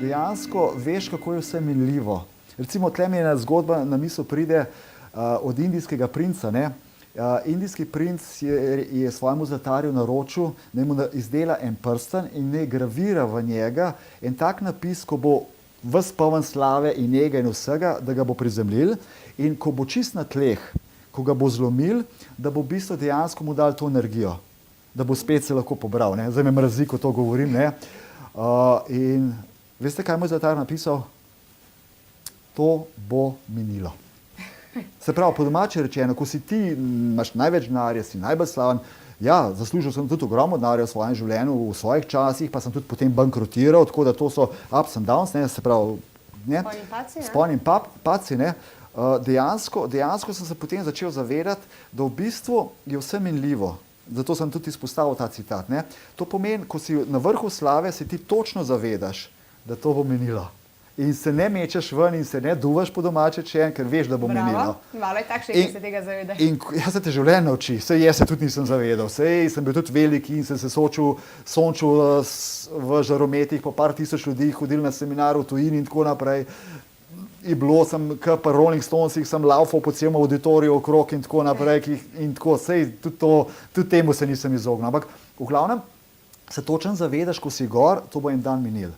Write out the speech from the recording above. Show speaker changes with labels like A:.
A: dejansko veš, kako je vse minljivo. Recimo, tle mi je ena zgodba na misel pride od indijskega princa, ne. Indijski princ je svojemu zlatarju naročil, naj mu izdela en prsten in naj gravira v njega en tak napis, ko bo ves poln slave in njega in vsega, da ga bo prizemljil, in ko bo čist na tleh, ko ga bo zlomil, da bo v bistvu dejansko mu dal to energijo, da bo spet se lahko pobral, ne. Zdaj me mrazi, ko to govorim, ne. In veste, kaj mu je zlatar napisal? To bo minilo. Se pravi, po domače rečeno, ko si ti, imaš največ denarja, si najbolj slaven, ja, zaslužil sem tudi ogromno denarja v svojem življenju, v svojih časih, pa sem tudi potem bankrotiral, tako da to so ups and downs, ne, se pravi, ne, sponi in padci, ne. Dejansko sem se potem začel zavedati, da v bistvu je vse minljivo. Zato sem tudi izpostavil ta citat, ne. To pomeni, ko si na vrhu slave, se ti točno zavedaš, da to bo minilo. In se ne mečeš ven in se ne duvaš po domače čem, ker veš, da bo minilo.
B: Malo je takšne, ki se tega zavedaš.
A: In jaz se te življenje nauči, saj jaz se tudi nisem zavedal, saj sem bil tudi veliki in sem se sončil v žarometih, po par tisoč ljudi, hodil na seminar v tujini in tako naprej. In bilo sem, kot pa Rolling Stonesih, sem laufal po celem auditoriju okrog in tako naprej, in tako, sej, tudi temu se nisem izognil. Ampak v glavnem se točno zavedaš, ko si gor, to bo en dan minil.